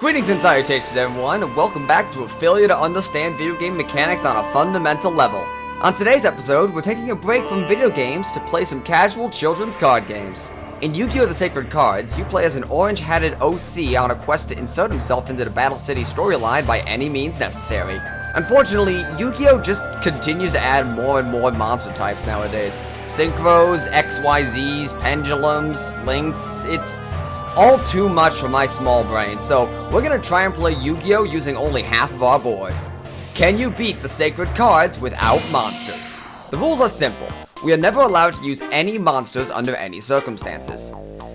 Greetings and salutations everyone, and welcome back to a failure to understand video game mechanics on a fundamental level. On today's episode, we're taking a break from video games to play some casual children's card games. In Yu-Gi-Oh! The Sacred Cards, you play as an orange-hatted OC on a quest to insert himself into the Battle City storyline by any means necessary. Unfortunately, Yu-Gi-Oh! Just continues to add more and more monster types nowadays. Synchros, XYZs, pendulums, links, it's all too much for my small brain, so we're gonna try and play Yu-Gi-Oh! Using only half of our board. Can you beat the Sacred Cards without monsters? The rules are simple. We are never allowed to use any monsters under any circumstances.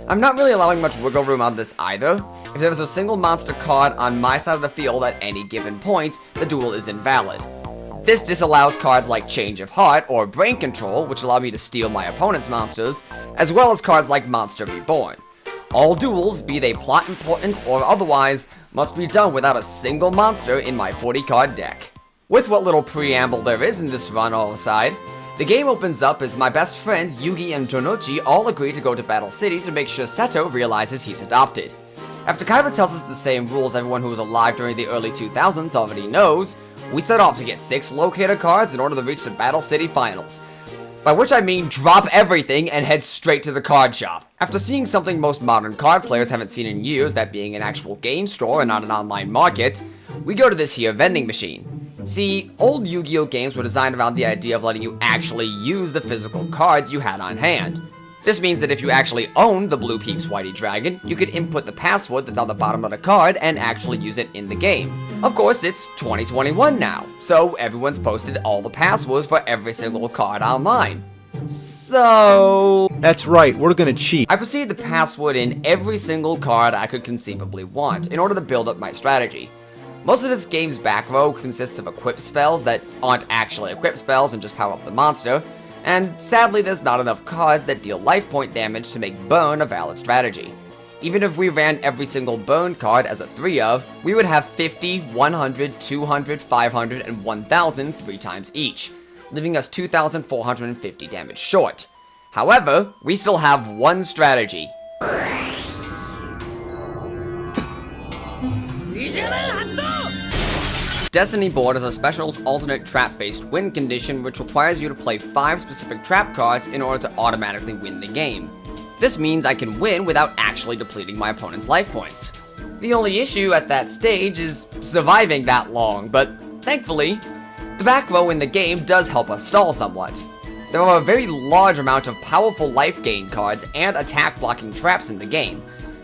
I'm not really allowing much wiggle room on this either. If there is a single monster card on my side of the field at any given point, the duel is invalid. This disallows cards like Change of Heart or Brain Control, which allow me to steal my opponent's monsters, as well as cards like Monster Reborn. All duels, be they plot important or otherwise, must be done without a single monster in my 40-card deck. With what little preamble there is in this run all aside, the game opens up as my best friends Yugi and Jonochi all agree to go to Battle City to make sure Seto realizes he's adopted. After Kaiba tells us the same rules everyone who was alive during the early 2000s already knows, we set off to get 6 locator cards in order to reach the Battle City finals. By which I mean drop everything and head straight to the card shop. After seeing something most modern card players haven't seen in years, that being an actual game store and not an online market, we go to this here vending machine. See, old Yu-Gi-Oh! Games were designed around the idea of letting you actually use the physical cards you had on hand. This means that if you actually own the Blue Peeps Whitey Dragon, you could input the password that's on the bottom of the card and actually use it in the game. Of course, it's 2021 now, so everyone's posted all the passwords for every single card online. So... That's right, we're gonna cheat. I proceeded to password in every single card I could conceivably want in order to build up my strategy. Most of this game's back row consists of equip spells that aren't actually equip spells and just power up the monster, and sadly there's not enough cards that deal life point damage to make burn a valid strategy. Even if we ran every single burn card as a 3 of, we would have 50, 100, 200, 500, and 1000 3 times each, leaving us 2,450 damage short. However, we still have one strategy. Destiny Board is a special alternate trap-based win condition which requires you to play 5 specific trap cards in order to automatically win the game. This means I can win without actually depleting my opponent's life points. The only issue at that stage is surviving that long, but thankfully, the back row in the game does help us stall somewhat. There are a very large amount of powerful life gain cards and attack blocking traps in the game,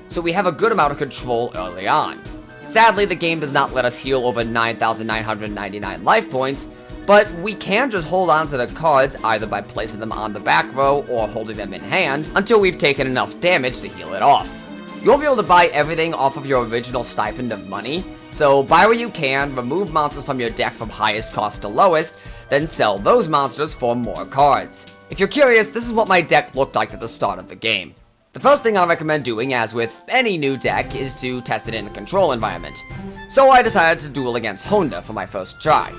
so we have a good amount of control early on. Sadly, the game does not let us heal over 9,999 life points, but we can just hold on to the cards either by placing them on the back row or holding them in hand until we've taken enough damage to heal it off. You won't be able to buy everything off of your original stipend of money, so buy where you can, remove monsters from your deck from highest cost to lowest, then sell those monsters for more cards. If you're curious, this is what my deck looked like at the start of the game. The first thing I recommend doing, as with any new deck, is to test it in a control environment. So I decided to duel against Honda for my first try.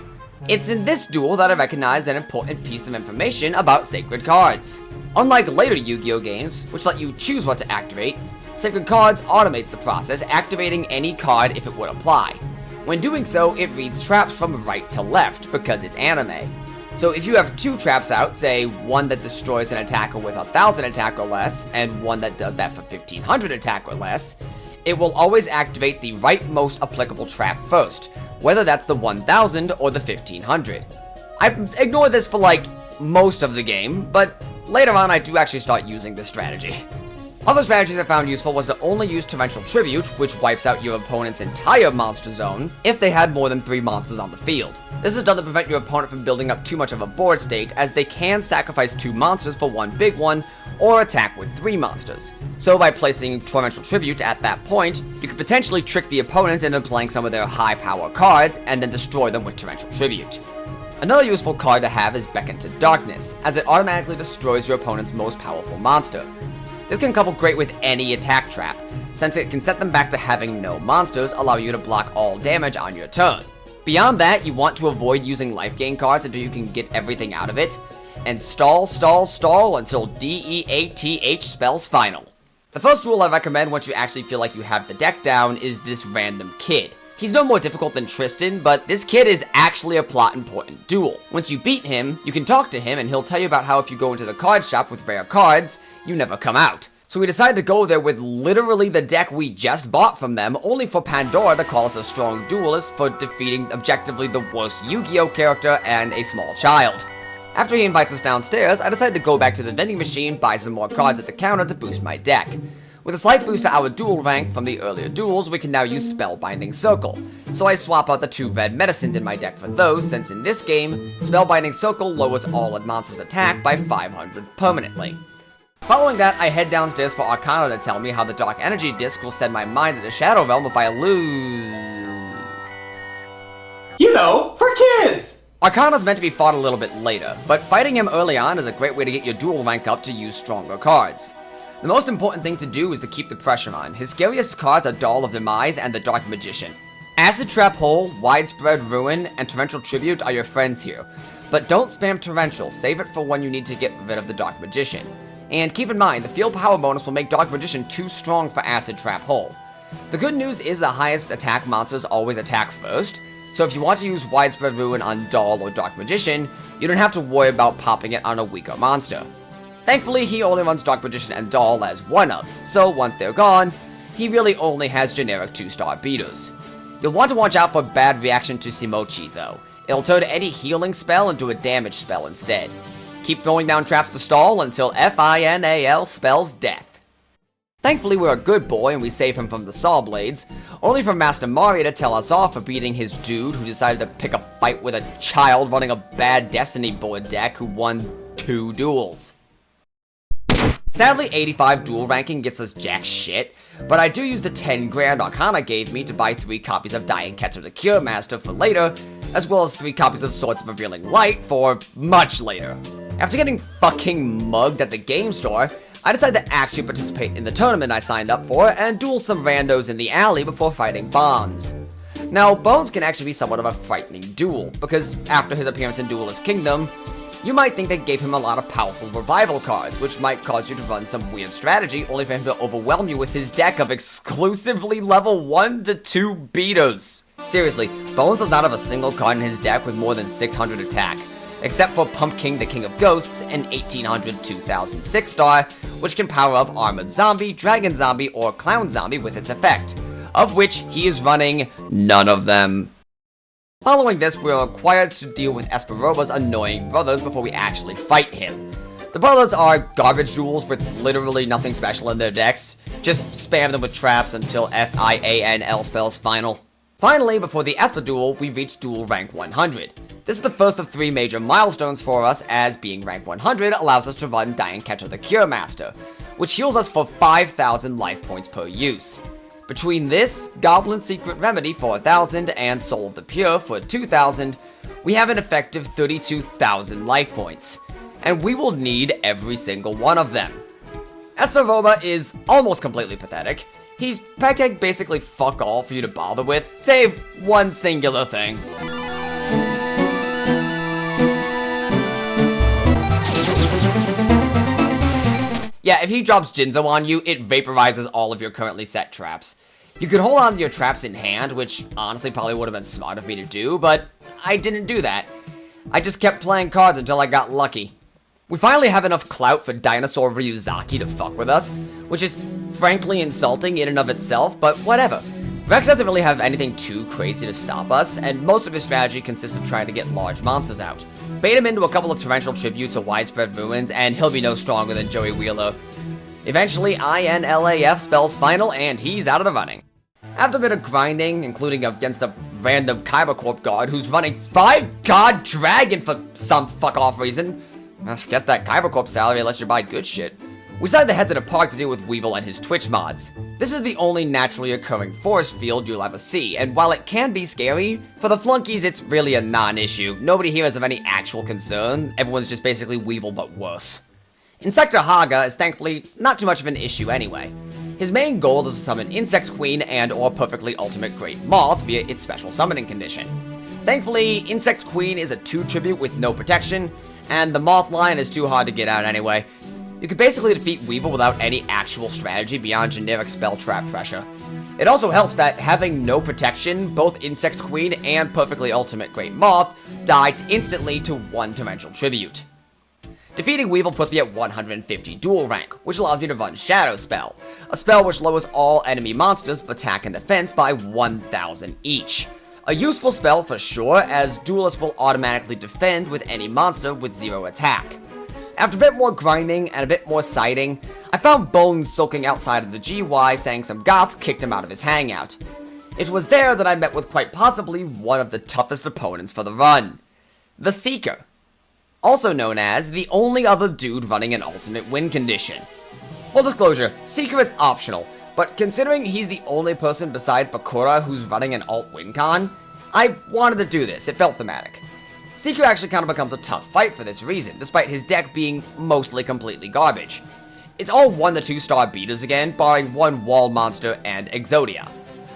It's in this duel that I recognized an important piece of information about Sacred Cards. Unlike later Yu-Gi-Oh! Games, which let you choose what to activate, Sacred Cards automates the process, activating any card if it would apply. When doing so, it reads traps from right to left, because it's anime. So if you have 2 traps out, say one that destroys an attacker with 1,000 attack or less, and one that does that for 1,500 attack or less, it will always activate the rightmost applicable trap first, whether that's the 1,000 or the 1,500. I ignore this for like most of the game, but later on I do actually start using this strategy. Other strategies I found useful was to only use Torrential Tribute, which wipes out your opponent's entire monster zone if they had more than 3 monsters on the field. This is done to prevent your opponent from building up too much of a board state, as they can sacrifice 2 monsters for one big one, or attack with 3 monsters. So by placing Torrential Tribute at that point, you could potentially trick the opponent into playing some of their high power cards, and then destroy them with Torrential Tribute. Another useful card to have is Beckon to Darkness, as it automatically destroys your opponent's most powerful monster. This can couple great with any attack trap, since it can set them back to having no monsters, allowing you to block all damage on your turn. Beyond that, you want to avoid using life gain cards until you can get everything out of it, and stall until DEATH spells final. The first rule I recommend once you actually feel like you have the deck down is this random kid. He's no more difficult than Tristan, but this kid is actually a plot-important duel. Once you beat him, you can talk to him and he'll tell you about how if you go into the card shop with rare cards, you never come out. So we decided to go there with literally the deck we just bought from them, only for Pandora to call us a strong duelist for defeating objectively the worst Yu-Gi-Oh character and a small child. After he invites us downstairs, I decided to go back to the vending machine, buy some more cards at the counter to boost my deck. With a slight boost to our duel rank from the earlier duels, we can now use Spellbinding Circle. So I swap out the 2 red medicines in my deck for those, since in this game, Spellbinding Circle lowers all monsters' attack by 500 permanently. Following that, I head downstairs for Arcana to tell me how the Dark Energy Disc will send my mind to the Shadow Realm if I lose. You know, for kids! Arcana's meant to be fought a little bit later, but fighting him early on is a great way to get your duel rank up to use stronger cards. The most important thing to do is to keep the pressure on. His scariest cards are Doll of Demise and the Dark Magician. Acid Trap Hole, Widespread Ruin, and Torrential Tribute are your friends here. But don't spam Torrential, save it for when you need to get rid of the Dark Magician. And keep in mind, the field power bonus will make Dark Magician too strong for Acid Trap Hole. The good news is the highest attack monsters always attack first, so if you want to use Widespread Ruin on Doll or Dark Magician, you don't have to worry about popping it on a weaker monster. Thankfully, he only runs Dark Magician and Doll as 1-ups, so once they're gone, he really only has generic 2-star beaters. You'll want to watch out for bad reaction to Simochi though. It'll turn any healing spell into a damage spell instead. Keep throwing down traps to stall until FINAL spells death. Thankfully, we're a good boy and we save him from the Saw Blades, only for Master Mario to tell us off for beating his dude who decided to pick a fight with a child running a bad Destiny board deck who won 2 duels. Sadly, 85 duel ranking gets us jack shit, but I do use the 10 grand Arcana gave me to buy 3 copies of Dianketsu the Cure Master for later, as well as 3 copies of Swords of Revealing Light for much later. After getting fucking mugged at the game store, I decided to actually participate in the tournament I signed up for and duel some randos in the alley before fighting Bonds. Now, Bones can actually be somewhat of a frightening duel, because after his appearance in Duelist Kingdom, you might think they gave him a lot of powerful revival cards, which might cause you to run some weird strategy, only for him to overwhelm you with his deck of exclusively level 1 to 2 beaters. Seriously, Bones does not have a single card in his deck with more than 600 attack, except for Pumpkin the King of Ghosts, an 1800 2000 6-star, which can power up Armored Zombie, Dragon Zombie, or Clown Zombie with its effect, of which he is running none of them. Following this, we are required to deal with Esperoba's annoying brothers before we actually fight him. The brothers are garbage duels with literally nothing special in their decks. Just spam them with traps until FIANL spells final. Finally, before the Esper duel, we reach duel rank 100. This is the first of 3 major milestones for us, as being rank 100 allows us to run Dianketsu the Cure Master, which heals us for 5,000 life points per use. Between this, Goblin Secret Remedy for 1,000 and Soul of the Pure for 2,000, we have an effective 32,000 life points, and we will need every single one of them. Esperoba is almost completely pathetic. He's basically fuck all for you to bother with, save one singular thing. Yeah, if he drops Jinzo on you, it vaporizes all of your currently set traps. You could hold on to your traps in hand, which honestly probably would have been smart of me to do, but I didn't do that. I just kept playing cards until I got lucky. We finally have enough clout for Dinosaur Ryuzaki to fuck with us, which is frankly insulting in and of itself, but whatever. Rex doesn't really have anything too crazy to stop us, and most of his strategy consists of trying to get large monsters out. Bait him into a couple of Torrential Tributes or Widespread Ruins, and he'll be no stronger than Joey Wheeler. Eventually, INLAF spells final, and he's out of the running. After a bit of grinding, including against a random Kybercorp guard who's running 5-card Dragon for some fuck-off reason, I guess that Kybercorp salary lets you buy good shit, we decided to head to the park to deal with Weevil and his Twitch mods. This is the only naturally occurring forest field you'll ever see, and while it can be scary, for the flunkies it's really a non-issue. Nobody here is of any actual concern, everyone's just basically Weevil but worse. Insector Haga is thankfully not too much of an issue anyway. His main goal is to summon Insect Queen and or Perfectly Ultimate Great Moth via its special summoning condition. Thankfully, Insect Queen is a 2 tribute with no protection, and the Moth line is too hard to get out anyway. You can basically defeat Weevil without any actual strategy beyond generic spell trap pressure. It also helps that having no protection, both Insect Queen and Perfectly Ultimate Great Moth died instantly to 1 Torrential Tribute. Defeating Weevil puts me at 150 dual rank, which allows me to run Shadow Spell, a spell which lowers all enemy monsters' attack and defense by 1,000 each. A useful spell for sure, as duelists will automatically defend with any monster with 0 attack. After a bit more grinding and a bit more sighting, I found Bones sulking outside of the GY saying some goths kicked him out of his hangout. It was there that I met with quite possibly one of the toughest opponents for the run. The Seeker. Also known as the only other dude running an alternate win condition. Full disclosure, Seeker is optional, but considering he's the only person besides Bakura who's running an alt win con, I wanted to do this, it felt thematic. Seeker actually kind of becomes a tough fight for this reason, despite his deck being mostly completely garbage. It's all 1 to 2 star beaters again, barring 1 wall monster and Exodia.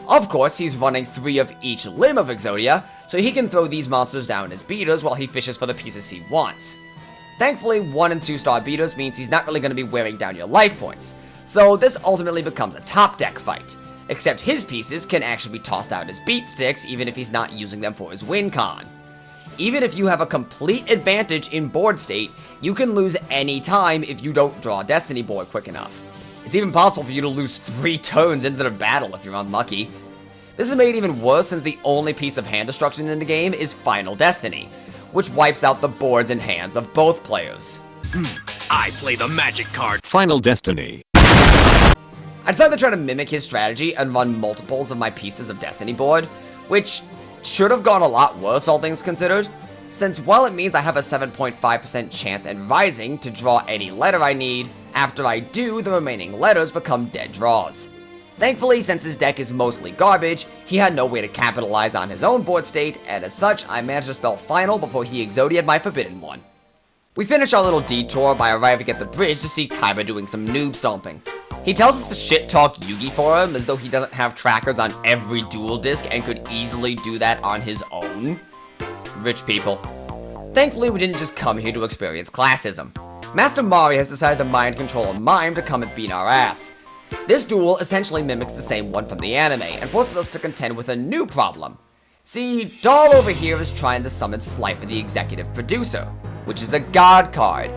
Of course, he's running 3 of each limb of Exodia, so he can throw these monsters down as beaters while he fishes for the pieces he wants. Thankfully, 1 and 2 star beaters means he's not really going to be wearing down your life points, so this ultimately becomes a top deck fight, except his pieces can actually be tossed out as beat sticks even if he's not using them for his win con. Even if you have a complete advantage in board state, you can lose any time if you don't draw a Destiny board quick enough. It's even possible for you to lose 3 turns into the battle if you're unlucky. This is made even worse since the only piece of hand destruction in the game is Final Destiny, which wipes out the boards and hands of both players. I play the magic card. Final Destiny. I decided to try to mimic his strategy and run multiples of my pieces of Destiny board, which should have gone a lot worse all things considered, since while it means I have a 7.5% chance at rising to draw any letter I need, after I do, the remaining letters become dead draws. Thankfully, since his deck is mostly garbage, he had no way to capitalize on his own board state, and as such, I managed to spell Final before he Exodia'd my Forbidden One. We finish our little detour by arriving at the bridge to see Kaiba doing some noob stomping. He tells us to shit-talk Yugi for him, as though he doesn't have trackers on every duel disc and could easily do that on his own. Rich people. Thankfully, we didn't just come here to experience classism. Master Mari has decided to mind control a mime to come and beat our ass. This duel essentially mimics the same one from the anime, and forces us to contend with a new problem. See, Doll over here is trying to summon Slifer the executive producer, which is a god card.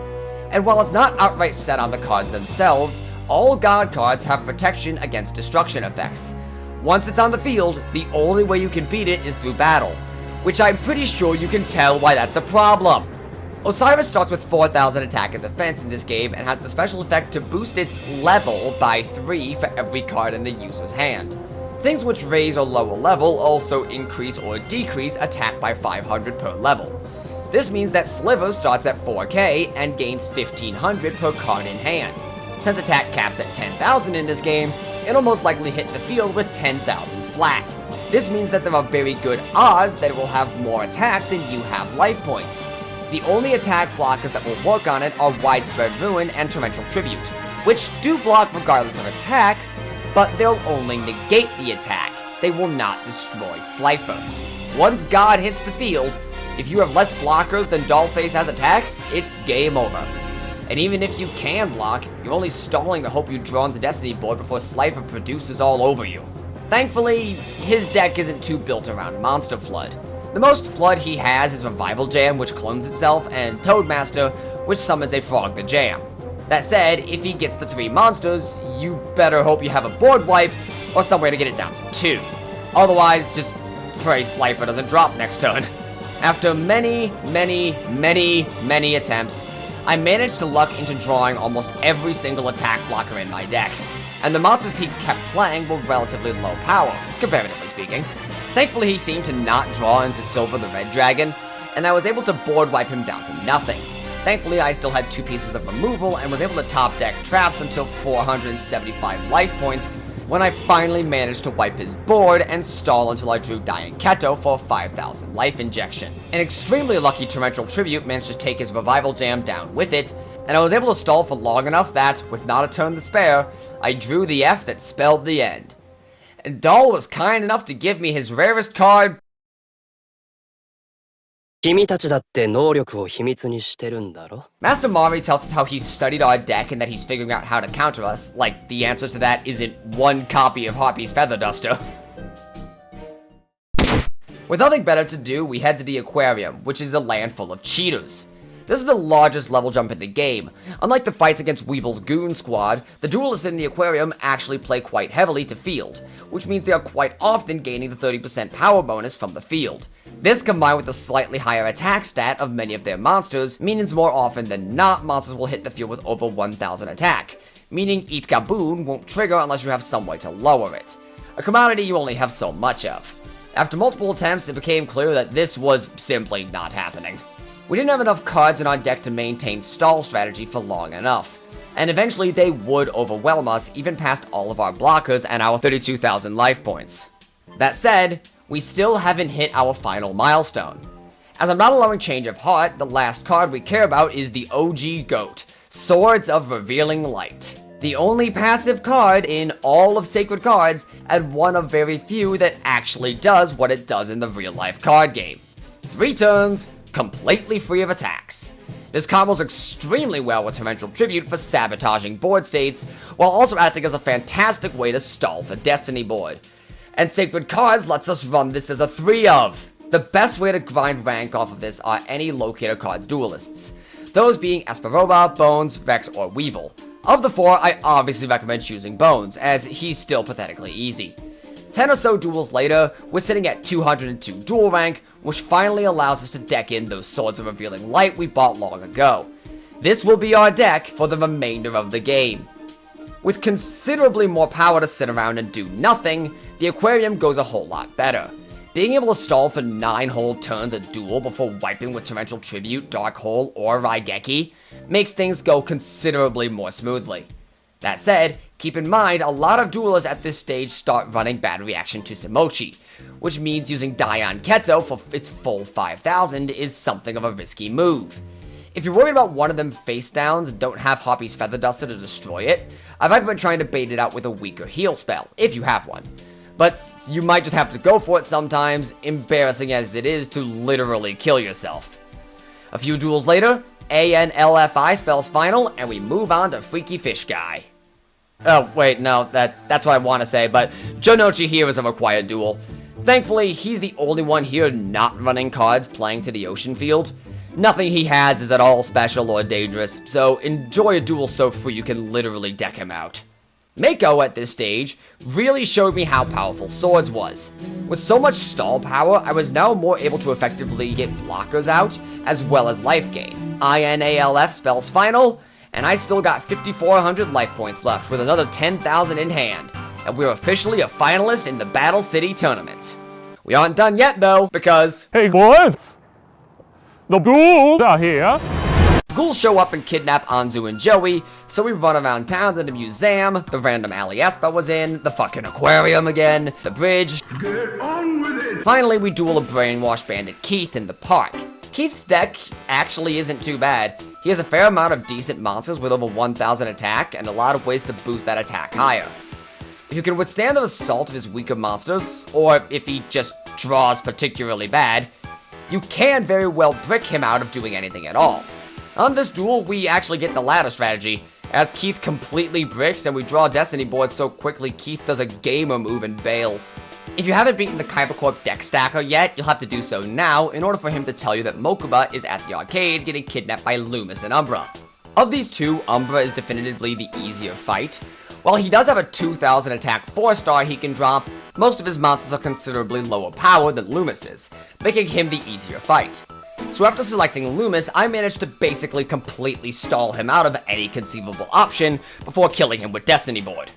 And while it's not outright set on the cards themselves, all god cards have protection against destruction effects. Once it's on the field, the only way you can beat it is through battle, which I'm pretty sure you can tell why that's a problem. Osiris starts with 4,000 attack and defense in this game and has the special effect to boost its level by 3 for every card in the user's hand. Things which raise or lower level also increase or decrease attack by 500 per level. This means that Sliver starts at 4k and gains 1,500 per card in hand. Since attack caps at 10,000 in this game, it'll most likely hit the field with 10,000 flat. This means that there are very good odds that it will have more attack than you have life points. The only attack blockers that will work on it are Widespread Ruin and Torrential Tribute, which do block regardless of attack, but they'll only negate the attack. They will not destroy Slifer. Once God hits the field, if you have less blockers than Dollface has attacks, it's game over. And even if you can block, you're only stalling to hope you draw on the Destiny board before Slifer produces all over you. Thankfully, his deck isn't too built around Monster Flood. The most Flood he has is Revival Jam, which clones itself, and Toadmaster, which summons a Frog the Jam. That said, if he gets the 3 monsters, you better hope you have a board wipe, or some way to get it down to 2. Otherwise, just pray Slifer doesn't drop next turn. After many attempts, I managed to luck into drawing almost every single attack blocker in my deck, and the monsters he kept playing were relatively low power, comparatively speaking. Thankfully, he seemed to not draw into Silver the Red Dragon, and I was able to board wipe him down to nothing. Thankfully, I still had 2 pieces of removal and was able to top deck traps until 475 life points, when I finally managed to wipe his board and stall until I drew Dying Keto for 5,000 life injection. An extremely lucky Torrential Tribute managed to take his Revival Jam down with it, and I was able to stall for long enough that, with not a turn to spare, I drew the F that spelled the end. And Doll was kind enough to give me his rarest card, 君たちだって能力を秘密にしてるんだろ? Master Mari tells us how he's studied our deck and that he's figuring out how to counter us, like the answer to that isn't one copy of Harpy's Feather Duster. With nothing better to do, we head to the aquarium, which is a land full of cheaters. This is the largest level jump in the game. Unlike the fights against Weevil's goon squad, the duelists in the aquarium actually play quite heavily to field, which means they are quite often gaining the 30% power bonus from the field. This, combined with the slightly higher attack stat of many of their monsters, means more often than not, monsters will hit the field with over 1000 attack, meaning Eat Gaboon won't trigger unless you have some way to lower it, a commodity you only have so much of. After multiple attempts, it became clear that this was simply not happening. We didn't have enough cards in our deck to maintain stall strategy for long enough, and eventually they would overwhelm us even past all of our blockers and our 32,000 life points. That said, we still haven't hit our final milestone. As I'm not allowing Change of Heart, the last card we care about is the OG GOAT, Swords of Revealing Light. The only passive card in all of Sacred Cards, and one of very few that actually does what it does in the real-life card game. 3 turns, completely free of attacks. This combos extremely well with Torrential Tribute for sabotaging board states, while also acting as a fantastic way to stall the Destiny board. And Sacred Cards lets us run this as a 3 of. The best way to grind rank off of this are any Locator Cards duelists, those being Asperoba, Bones, Vex, or Weevil. Of the 4, I obviously recommend choosing Bones, as he's still pathetically easy. 10 or so duels later, we're sitting at 202 duel rank, which finally allows us to deck in those Swords of Revealing Light we bought long ago. This will be our deck for the remainder of the game. With considerably more power to sit around and do nothing, the aquarium goes a whole lot better. Being able to stall for 9 whole turns a duel before wiping with Torrential Tribute, Dark Hole, or Raigeki makes things go considerably more smoothly. That said, keep in mind a lot of duelists at this stage start running Bad Reaction to Samochi, which means using Dion Keto for its full 5000 is something of a risky move. If you're worried about one of them face downs and don't have Harpy's Feather Duster to destroy it, I recommend trying to bait it out with a weaker heal spell, if you have one. But you might just have to go for it sometimes, embarrassing as it is to literally kill yourself. A few duels later, ANLFI spells final, and we move on to Freaky Fish Guy. Oh, wait, no, that's what I want to say, but Jonochi here is a required duel. Thankfully, he's the only one here not running cards playing to the ocean field. Nothing he has is at all special or dangerous, so enjoy a duel so free you can literally deck him out. Mako at this stage really showed me how powerful Swords was. With so much stall power, I was now more able to effectively get blockers out, as well as life gain. INALF spells final, and I still got 5,400 life points left with another 10,000 in hand, and we're officially a finalist in the Battle City tournament. We aren't done yet though, because... Hey boys! The ghouls are here! Ghouls show up and kidnap Anzu and Joey, so we run around town to the museum, the random alley Espa was in, the fucking aquarium again, the bridge. Get on with it! Finally, we duel a brainwashed bandit Keith in the park. Keith's deck actually isn't too bad. He has a fair amount of decent monsters with over 1000 attack and a lot of ways to boost that attack higher. If you can withstand the assault of his weaker monsters, or if he just draws particularly bad, you can very well brick him out of doing anything at all. On this duel, we actually get the latter strategy, as Keith completely bricks and we draw Destiny boards so quickly Keith does a gamer move and bails. If you haven't beaten the Kybercorp deck stacker yet, you'll have to do so now in order for him to tell you that Mokuba is at the arcade getting kidnapped by Loomis and Umbra. Of these two, Umbra is definitively the easier fight. While he does have a 2000 attack 4-star he can drop, most of his monsters are considerably lower power than Loomis's, making him the easier fight. So after selecting Loomis, I managed to basically completely stall him out of any conceivable option before killing him with Destiny Board.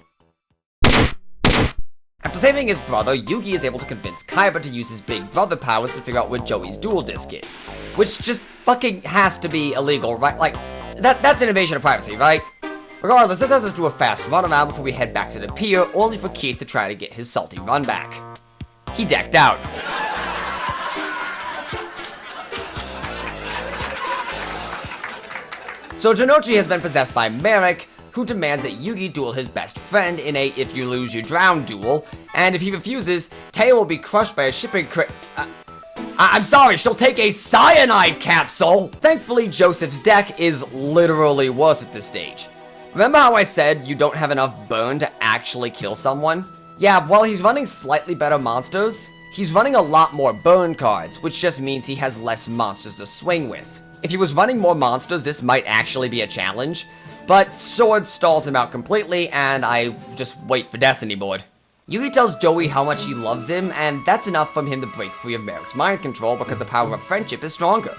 After saving his brother, Yugi is able to convince Kaiba to use his big brother powers to figure out where Joey's dual disc is. Which just fucking has to be illegal, right? Like, that's an invasion of privacy, right? Regardless, this has us do a fast run around before we head back to the pier, only for Keith to try to get his salty run back. He decked out. So Jonochi has been possessed by Merrick, who demands that Yugi duel his best friend in a if you lose you drown duel, and if he refuses, Teo will be crushed by a shipping crate. I'm sorry, she'll take a cyanide capsule! Thankfully, Joseph's deck is literally worse at this stage. Remember how I said you don't have enough burn to actually kill someone? Yeah, while he's running slightly better monsters, he's running a lot more burn cards, which just means he has less monsters to swing with. If he was running more monsters, this might actually be a challenge, but Sword stalls him out completely, and I just wait for Destiny board. Yugi tells Joey how much he loves him, and that's enough for him to break free of Merrick's mind control because the power of friendship is stronger.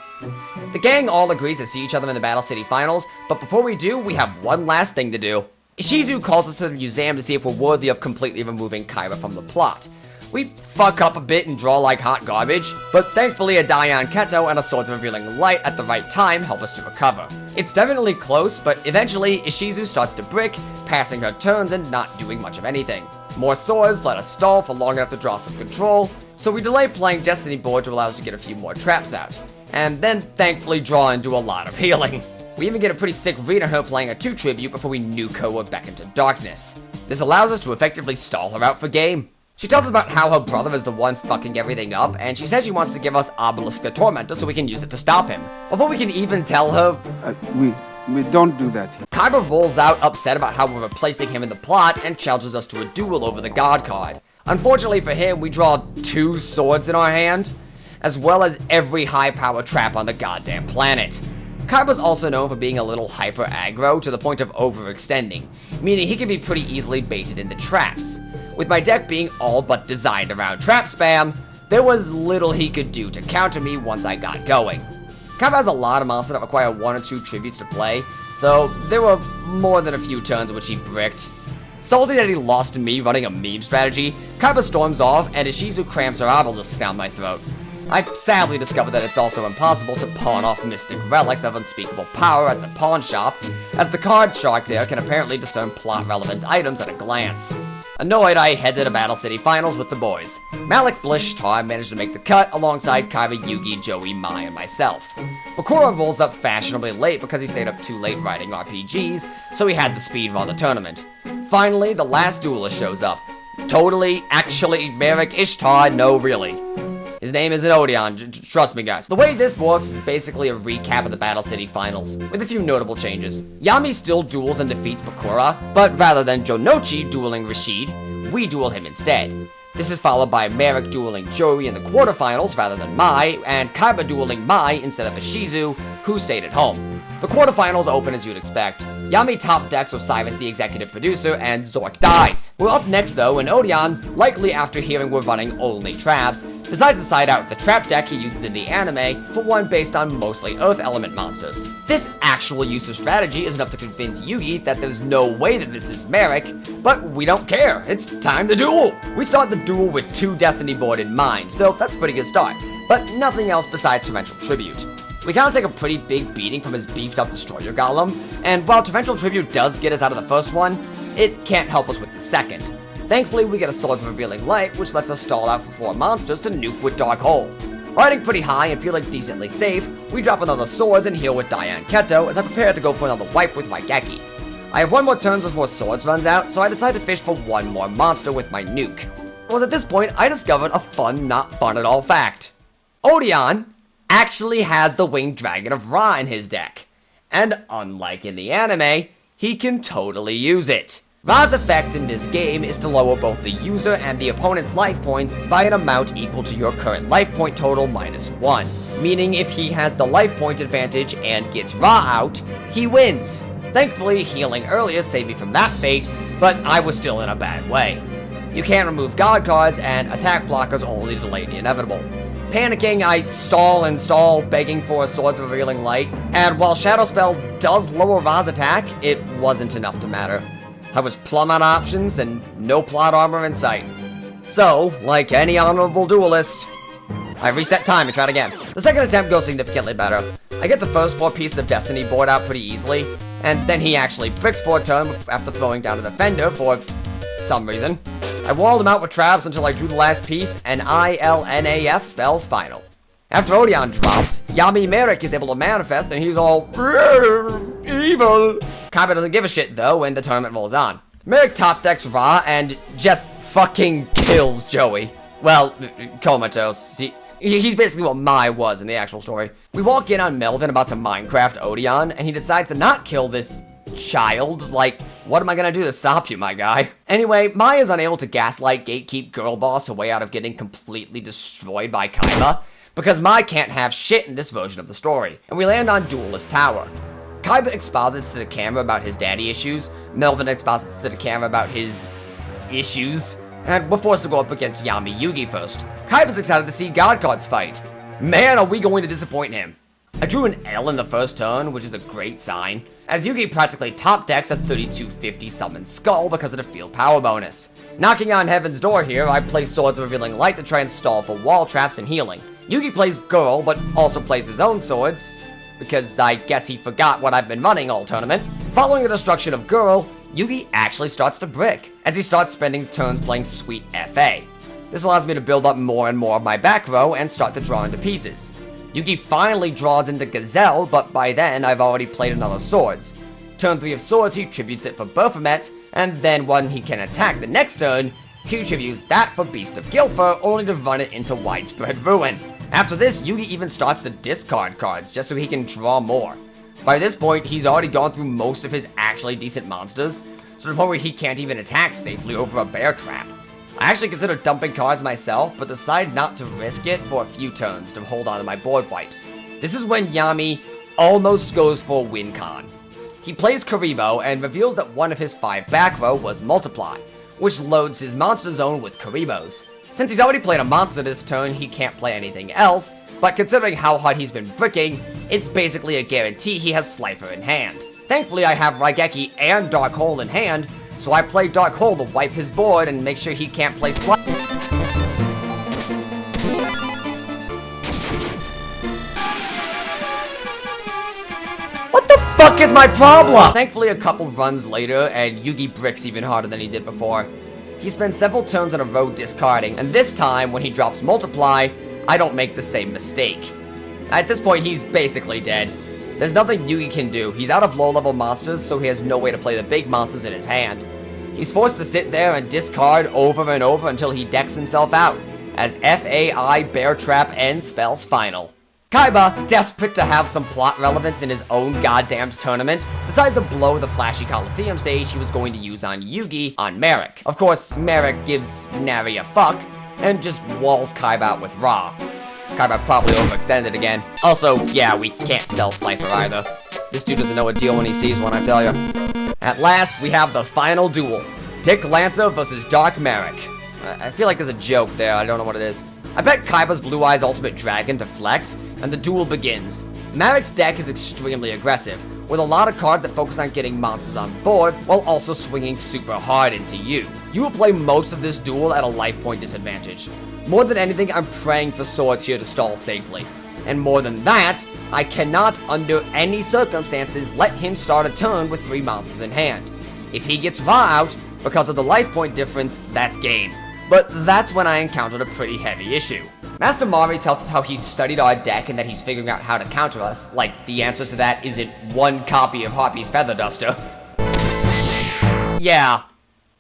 The gang all agrees to see each other in the Battle City Finals, but before we do, we have one last thing to do. Ishizu calls us to the museum to see if we're worthy of completely removing Kyra from the plot. We fuck up a bit and draw like hot garbage, but thankfully a Dion Keto and a Swords of Revealing Light at the right time help us to recover. It's definitely close, but eventually Ishizu starts to brick, passing her turns and not doing much of anything. More swords let us stall for long enough to draw some control, so we delay playing Destiny board to allow us to get a few more traps out, and then thankfully draw and do a lot of healing. We even get a pretty sick read on her playing a 2 tribute before we nuke her back into darkness. This allows us to effectively stall her out for game. She tells us about how her brother is the one fucking everything up, and she says she wants to give us Obelisk the Tormentor so we can use it to stop him. Before we can even tell her, we don't do that. Kyra rolls out upset about how we're replacing him in the plot and challenges us to a duel over the God card. Unfortunately for him, we draw 2 swords in our hand, as well as every high-power trap on the goddamn planet. Kyra's also known for being a little hyper-aggro to the point of overextending, meaning he can be pretty easily baited into traps. With my deck being all but designed around trap spam, there was little he could do to counter me once I got going. Kyra has a lot of monsters that require 1 or 2 tributes to play, so there were more than a few turns in which he bricked. Salty that he lost to me running a meme strategy, Kyra storms off and Ishizu cramps her obelisk down my throat. I sadly discovered that it's also impossible to pawn off mystic relics of unspeakable power at the pawn shop, as the card shark there can apparently discern plot-relevant items at a glance. Annoyed, I head to the Battle City Finals with the boys. Malik, Blish, Tar managed to make the cut alongside Kyra, Yugi, Joey, Mai, and myself. Bakura rolls up fashionably late because he stayed up too late writing RPGs, so he had to speedrun the tournament. Finally, the last duelist shows up. Totally, actually, Merrick, Ishtar, no really. His name isn't Odeon, trust me guys. The way this works is basically a recap of the Battle City Finals, with a few notable changes. Yami still duels and defeats Bakura, but rather than Jonochi dueling Rashid, we duel him instead. This is followed by Merrick dueling Joey in the quarterfinals rather than Mai, and Kaiba dueling Mai instead of Ishizu, who stayed at home. The quarterfinals open as you'd expect. Yami top decks Osiris, the executive producer, and Zork dies. We're up next though, and Odeon, likely after hearing we're running only traps, decides to side out with the trap deck he uses in the anime for one based on mostly Earth element monsters. This actual use of strategy is enough to convince Yugi that there's no way that this is Merrick, but we don't care, it's time to duel! We start the duel with 2 Destiny board in mind, so that's a pretty good start, but nothing else besides Torrential Tribute. We kind of take a pretty big beating from his beefed up Destroyer Golem, and while Torrential Tribute does get us out of the first one, it can't help us with the second. Thankfully, we get a Swords of Revealing Light, which lets us stall out for 4 monsters to nuke with Dark Hole. Riding pretty high and feeling decently safe, we drop another Swords and heal with Diane Keto as I prepare to go for another wipe with Raigeki. I have 1 more turn before Swords runs out, so I decide to fish for 1 more monster with my nuke. It was at this point I discovered a fun, not fun at all fact. Odeon actually has the Winged Dragon of Ra in his deck, and unlike in the anime, he can totally use it. Ra's effect in this game is to lower both the user and the opponent's life points by an amount equal to your current life point total minus 1, meaning if he has the life point advantage and gets Ra out, he wins. Thankfully, healing earlier saved me from that fate, but I was still in a bad way. You can't remove God cards, and attack blockers only delay the inevitable. Panicking, I stall and stall, begging for a Swords of Revealing Light, and while Shadow Spell does lower Ra's attack, it wasn't enough to matter. I was plumb out options and no plot armor in sight. So, like any honorable duelist, I reset time and tried again. The second attempt goes significantly better. I get the first 4 pieces of Destiny board out pretty easily, and then he actually bricks for a turn after throwing down a defender for some reason. I walled him out with traps until I drew the last piece, and ILNAF spells final. After Odeon drops, Yami Merrick is able to manifest, and he's all evil. Kaiba doesn't give a shit though, and the tournament rolls on. Merrick top decks Ra and just fucking kills Joey. Well, comatose. He's basically what Mai was in the actual story. We walk in on Melvin about to Minecraft Odeon, and he decides to not kill this child. Like, what am I gonna do to stop you, my guy? Anyway, Mai is unable to gaslight gatekeep girl boss a way out of getting completely destroyed by Kaiba, because Mai can't have shit in this version of the story, and we land on Duelist Tower. Kaiba exposits to the camera about his daddy issues, Melvin exposits to the camera about his issues, and we're forced to go up against Yami Yugi first. Kaiba's excited to see God Cards fight. Man, are we going to disappoint him. I drew an L in the first turn, which is a great sign, as Yugi practically top decks a 3250 summon Skull because of the field power bonus. Knocking on Heaven's Door here, I play Swords of Revealing Light to try and stall for wall traps and healing. Yugi plays Girl, but also plays his own swords, because I guess he forgot what I've been running all tournament. Following the destruction of Girl, Yugi actually starts to brick, as he starts spending turns playing Sweet FA. This allows me to build up more and more of my back row and start to draw into pieces. Yugi finally draws into Gazelle, but by then I've already played another Swords. Turn 3 of Swords, he tributes it for Baphomet, and then when he can attack the next turn, he tributes that for Beast of Gilfer, only to run it into Widespread Ruin. After this, Yugi even starts to discard cards just so he can draw more. By this point, he's already gone through most of his actually decent monsters, to the point where he can't even attack safely over a bear trap. I actually considered dumping cards myself, but decided not to risk it for a few turns to hold on to my board wipes. This is when Yami almost goes for win con. He plays Karibo and reveals that one of his 5 back row was Multiply, which loads his monster zone with Karibos. Since he's already played a monster this turn, he can't play anything else, but considering how hard he's been bricking, it's basically a guarantee he has Slifer in hand. Thankfully, I have Raigeki and Dark Hole in hand, so I play Dark Hole to wipe his board and make sure he can't play Slifer. What the fuck is my problem? Thankfully, a couple runs later, and Yugi bricks even harder than he did before. He spends several turns in a row discarding, and this time, when he drops Multiply, I don't make the same mistake. At this point, he's basically dead. There's nothing Yugi can do. He's out of low-level monsters, so he has no way to play the big monsters in his hand. He's forced to sit there and discard over and over until he decks himself out, as FAI Bear Trap ends spell's final. Kaiba, desperate to have some plot relevance in his own goddamn tournament, decides to blow the flashy Coliseum stage he was going to use on Yugi on Merrick. Of course, Merrick gives Nary a fuck, and just walls Kaiba out with Ra. Kaiba probably overextended again. Also, yeah, we can't sell Slifer either. This dude doesn't know a deal when he sees one, I tell ya. At last, we have the final duel. Dick Lancer versus Dark Merrick. I feel like there's a joke there, I don't know what it is. I bet Kaiba's Blue Eyes Ultimate Dragon to flex, and the duel begins. Merrick's deck is extremely aggressive, with a lot of cards that focus on getting monsters on board, while also swinging super hard into you. You will play most of this duel at a life point disadvantage. More than anything, I'm praying for Swords here to stall safely. And more than that, I cannot, under any circumstances, let him start a turn with 3 monsters in hand. If he gets Ra out, because of the life point difference, that's game. But that's when I encountered a pretty heavy issue. Master Mari tells us how he's studied our deck and that he's figuring out how to counter us, like the answer to that isn't 1 copy of Harpy's Feather Duster. Yeah,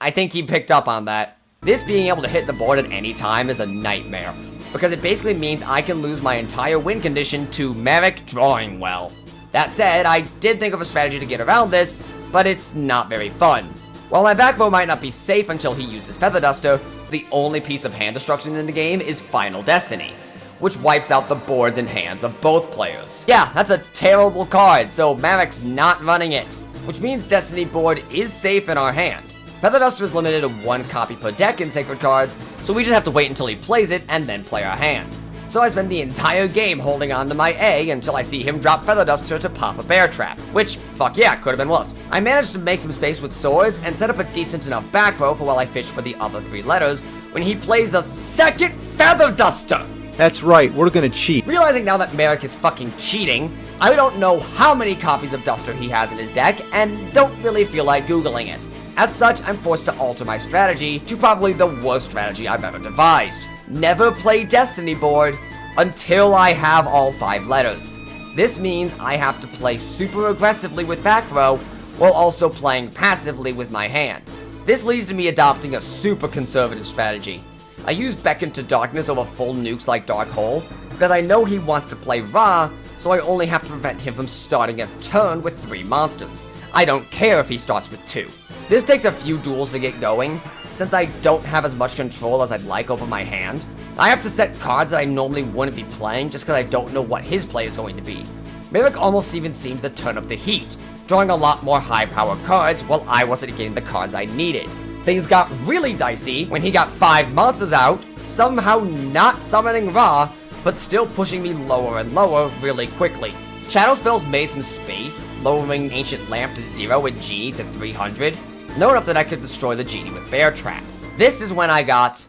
I think he picked up on that. This being able to hit the board at any time is a nightmare, because it basically means I can lose my entire win condition to Merrick drawing well. That said, I did think of a strategy to get around this, but it's not very fun. While my back row might not be safe until he uses Feather Duster, the only piece of hand destruction in the game is Final Destiny, which wipes out the boards and hands of both players. Yeah, that's a terrible card, so Merrick's not running it, which means Destiny board is safe in our hand. Feather Duster is limited to 1 copy per deck in Sacred Cards, so we just have to wait until he plays it and then play our hand. So I spend the entire game holding on to my A until I see him drop Feather Duster to pop a bear trap, which, fuck yeah, could have been worse. I managed to make some space with swords and set up a decent enough back row for while I fish for the other 3 letters when he plays a second Feather Duster. That's right, we're gonna cheat. Realizing now that Merrick is fucking cheating, I don't know how many copies of Duster he has in his deck and don't really feel like Googling it. As such, I'm forced to alter my strategy to probably the worst strategy I've ever devised. Never play Destiny board until I have all 5 letters. This means I have to play super aggressively with back row while also playing passively with my hand. This leads to me adopting a super conservative strategy. I use Beckon to Darkness over full nukes like Dark Hole, because I know he wants to play Ra, so I only have to prevent him from starting a turn with 3 monsters. I don't care if he starts with 2. This takes a few duels to get going, since I don't have as much control as I'd like over my hand. I have to set cards that I normally wouldn't be playing just because I don't know what his play is going to be. Maverick almost even seems to turn up the heat, drawing a lot more high-power cards while I wasn't getting the cards I needed. Things got really dicey when he got 5 monsters out, somehow not summoning Ra, but still pushing me lower and lower really quickly. Shadow Spells made some space, lowering Ancient Lamp to 0 and Genie to 300, low enough that I could destroy the Genie with Bear Trap. This is when I got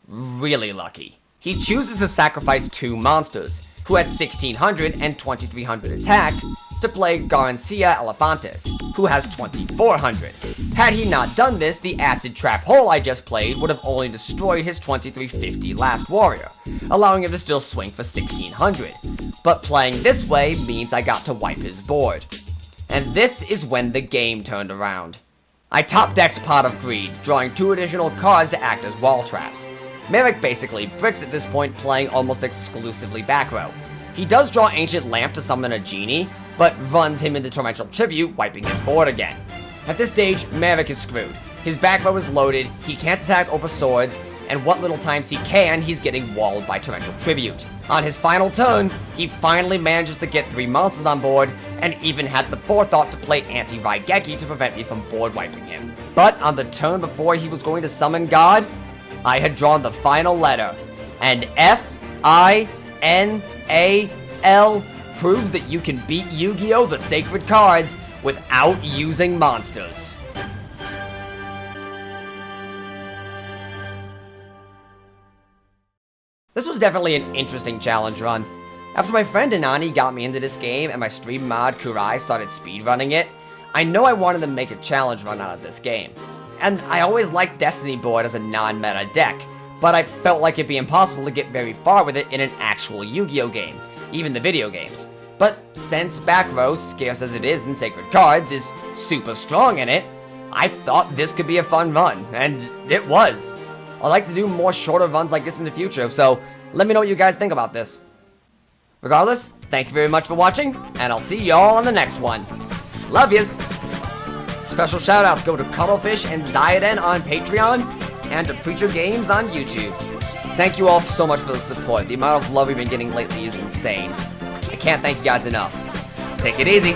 really lucky. He chooses to sacrifice 2 monsters, who had 1600 and 2300 attack, to play Garancia Elefantes, who has 2400. Had he not done this, the Acid Trap Hole I just played would have only destroyed his 2350 Last Warrior, allowing him to still swing for 1600. But playing this way means I got to wipe his board. And this is when the game turned around. I top-decked Pot of Greed, drawing 2 additional cards to act as wall traps. Maverick basically bricks at this point, playing almost exclusively back row. He does draw Ancient Lamp to summon a Genie, but runs him into Torrential Tribute, wiping his board again. At this stage, Maverick is screwed. His back row is loaded, he can't attack over swords, and what little times he can, he's getting walled by Torrential Tribute. On his final turn, he finally manages to get 3 monsters on board, and even had the forethought to play Anti-Raigeki to prevent me from board wiping him. But on the turn before he was going to summon God, I had drawn the final letter, and F-I-N-A-L proves that you can beat Yu-Gi-Oh! The Sacred Cards without using monsters. This was definitely an interesting challenge run. After my friend Inani got me into this game and my stream mod Kurai started speedrunning it, I know I wanted to make a challenge run out of this game. And I always liked Destiny board as a non-meta deck, but I felt like it'd be impossible to get very far with it in an actual Yu-Gi-Oh! Game, even the video games. But since back row, scarce as it is in Sacred Cards, is super strong in it, I thought this could be a fun run, and it was. I'd like to do more shorter runs like this in the future, so let me know what you guys think about this. Regardless, thank you very much for watching, and I'll see y'all on the next one. Love yous! Special shoutouts go to Cuttlefish and Zayden on Patreon, and to Preacher Games on YouTube. Thank you all so much for the support. The amount of love we've been getting lately is insane. I can't thank you guys enough. Take it easy.